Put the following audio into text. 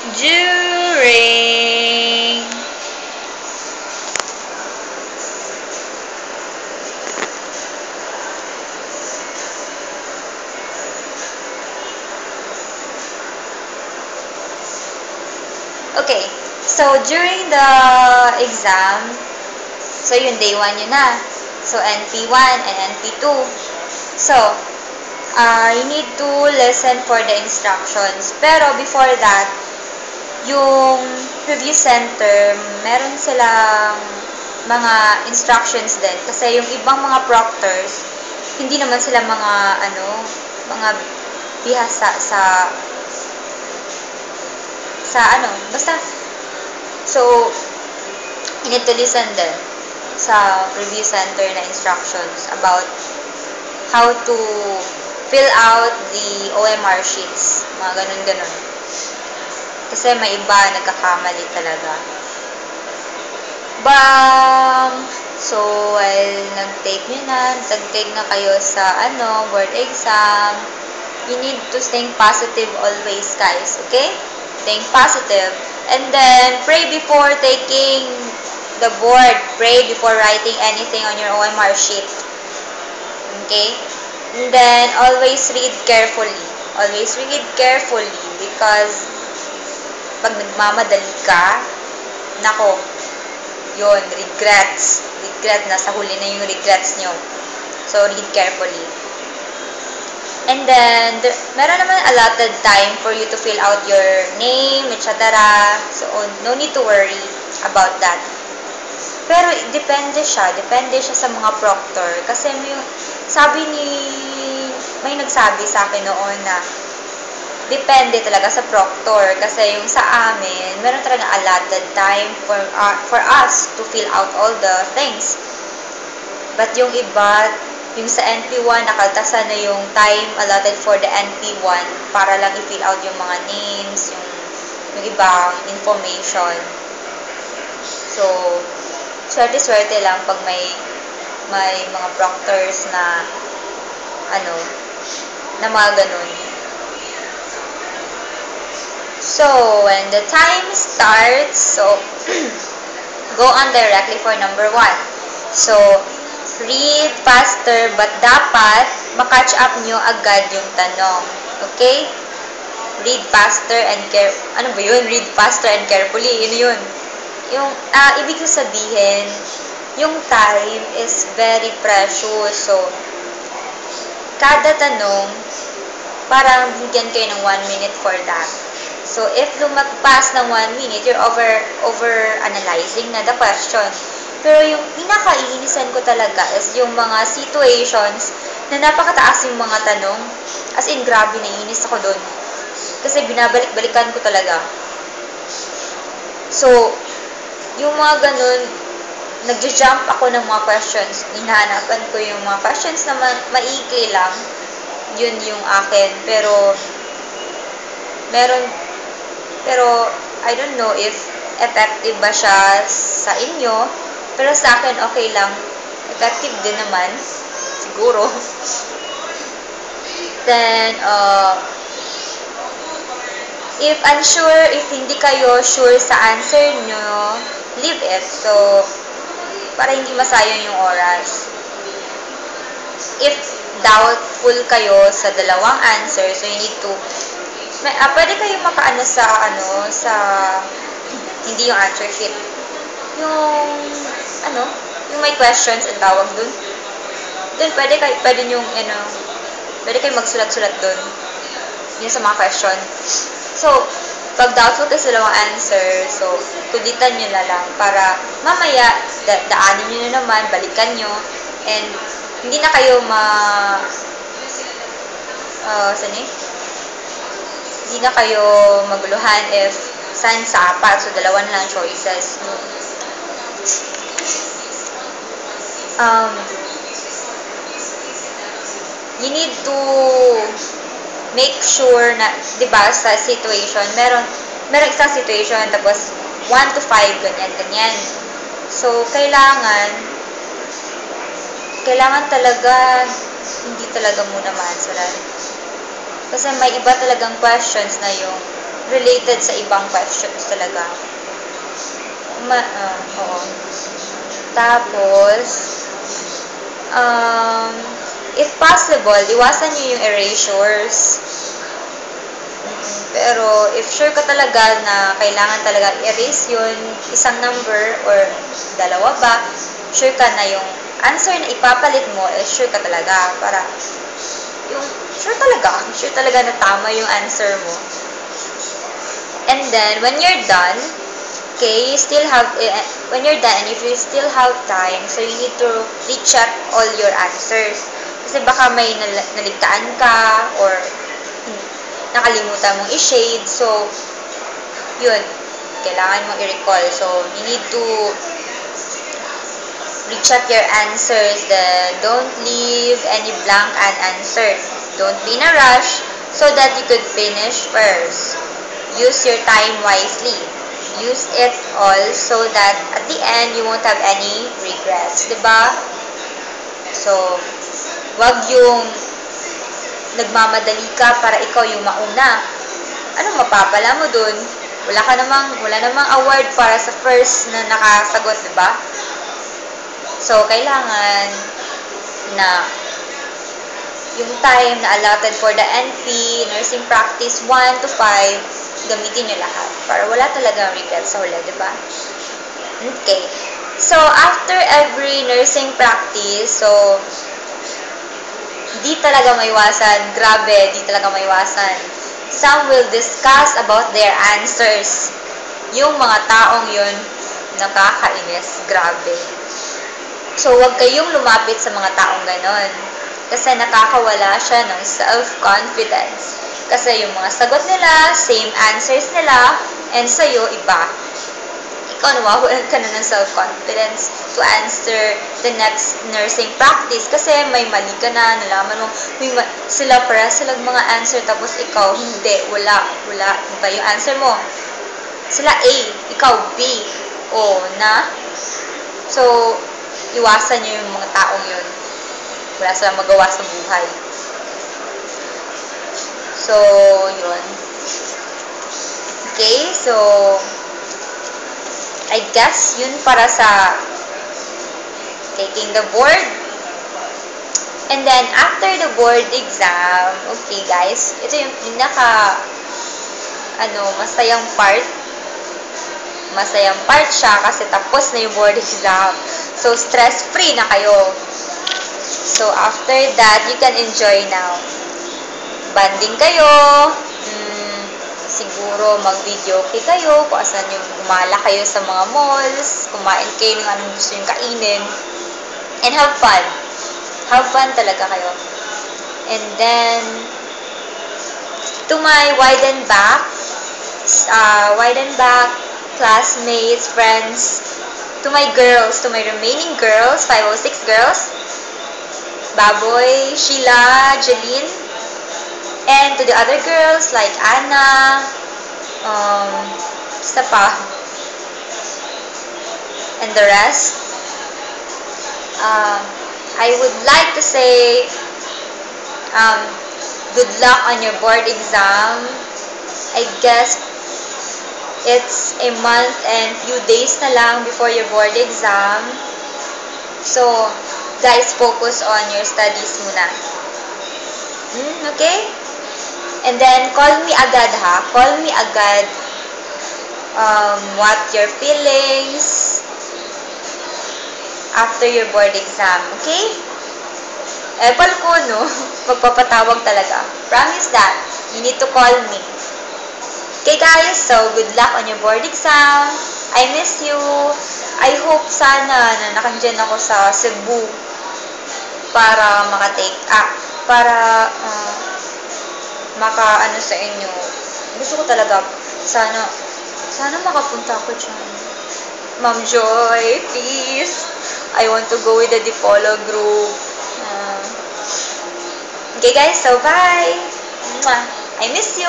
During Okay, so during the exam, so yun, day 1 yun na. So, NP1 and NP2. So, you need to listen for the instructions. Pero before that, yung review center, meron silang mga instructions din. Kasi yung ibang mga proctors, hindi naman sila mga bihasa basta, so, you need to listen din sa review center na instructions about how to fill out the OMR sheets. Mga ganun-ganun. Kasi may iba nagkakamali talaga. So, while nag-take na kayo sa board exam, you need to think positive always, guys. Okay? Think positive. And then, pray before taking the board. Pray before writing anything on your OMR sheet. Okay? And then, always read carefully. Always read carefully because pag nagmamadali ka, nako, yun, regrets. Regret, nasa huli na yung regrets nyo. So, read carefully. And then, meron naman allotted time for you to fill out your name, etc. So, no need to worry about that. Pero, depende siya sa mga proctor. Kasi may nagsabi sa akin noon na depende talaga sa proctor. Kasi yung sa amin, meron talaga allotted time for us to fill out all the things. But yung iba, yung sa NP1, nakaltasan na yung time allotted for the NP1 para lang i-fill out yung mga names, yung ibang information. So, swerte-swerte lang pag may mga proctors na na mga ganun. So, when the time starts, so, go on directly for number 1. So, read faster but dapat makatch up nyo agad yung tanong. Okay? Read faster and Read faster and carefully. Yun. Yung, ibig ko sabihin, yung time is very precious. So, kada tanong, parang bigyan kayo ng 1 minute for that. So, if lumagpas ng 1 minute, you're over-analyzing na the question. Pero yung pinakaiinisan ko talaga is yung mga situations na napakataas yung mga tanong. As in, grabe, naiinis ako dun. Kasi binabalik-balikan ko talaga. So, yung mga ganun, nagja-jump ako ng mga questions. Hinahanapan ko yung mga questions na maikli lang. Yun yung akin. Pero, I don't know if effective ba siya sa inyo. Pero sa akin, okay lang. Effective din naman. Siguro. Then, if unsure, if hindi kayo sure sa answer nyo, leave it. So, para hindi masayang yung oras. If doubtful kayo sa dalawang answer, so you need to pwede kayo makaano sa hindi yung answer sheet. Yung may questions ang tawag dun. Then pwede kayo magsulat-sulat dun. Yun sa mga question. So, pag doubtful kayo sa dalawang answer, so kulitan nyo na lang para mamaya daanin nyo na naman, balikan nyo, and hindi na kayo hindi na kayo maguluhan if saan sa apat. So, dalawa na lang choices. You need to make sure na, di ba, sa situation, meron isang situation, tapos 1 to 5, ganyan. So, kailangan talaga, hindi talaga muna ma-answeran. Kasi may iba talagang questions na yung related sa ibang questions talaga. Oo. Tapos, if possible, iwasan nyo yung erasures. Pero, if sure ka talaga na kailangan talaga i-erase yun, isang number or dalawa ba, sure ka na yung answer na ipapalit mo, sure ka talaga. Para, yung sure talaga na tama yung answer mo. And then, when you're done, okay, when you're done, and if you still have time, so you need to recheck all your answers. Kasi baka may naligtaan ka, or nakalimutan mong i-shade. So, yun, kailangan mong i-recall. So, you need to recheck your answers. Then, don't leave any blank unanswered. Don't be in a rush so that you could finish first. Use your time wisely. Use it all so that at the end, you won't have any regrets. Diba? So, wag yung nagmamadali ka para ikaw yung mauna. Anong mapapala mo dun? Wala namang award para sa first na nakasagot, diba? So, kailangan na yung time na allotted for the NP, nursing practice 1 to 5, gamitin nyo lahat. Para wala talagang regret sa huli, diba? Okay. So, after every nursing practice, so, di talaga maiwasan. Grabe, di talaga maiwasan. Some will discuss about their answers. Yung mga taong yun, nakakainis. Grabe. So, wag kayong lumapit sa mga taong ganon. Kasi nakakawala siya ng self-confidence. Kasi yung mga sagot nila, same answers nila, and sa'yo, iba. Ikaw, nawawalan ka na ng self-confidence to answer the next nursing practice. Kasi may mali ka na, nalaman mo, sila mga answer, tapos ikaw, hindi, wala. Iba yung answer mo. Sila A, ikaw B. O, na? So, iwasan nyo yung mga taong yun. Wala silang magawa sa buhay. So, yun. Okay, so, I guess yun para sa taking the board. And then, after the board exam, okay guys, ito yung masayang part. Masayang part siya kasi tapos na yung board exam. So, stress-free na kayo. So, after that, you can enjoy now. Banding kayo. Siguro mag-video okay kayo. Kung asan yung gumala kayo sa mga malls. Kumain kayo ng anong gusto yung kainin. And have fun. Have fun talaga kayo. And then, to my widen back classmates, friends, to my remaining girls, 506 girls, Baboy, Sheila, Jeline, and to the other girls like Anna, isa pa, and the rest, I would like to say, good luck on your board exam. I guess it's a month and few days na lang before your board exam. So, guys, focus on your studies muna. Okay? And then, call me agad ha. Call me agad what your feelings after your board exam. Okay? Epal ko, no? Magpapatawag talaga. Promise that. You need to call me. Okay, guys? So, good luck on your board exam. I miss you. I hope sana na nakandyan ako sa Cebu para maka-ano sa inyo. Gusto ko talaga, sana makapunta ako dyan. Ma'am Joy, please. I want to go with the Dipolo group. Okay guys, so bye. I miss you.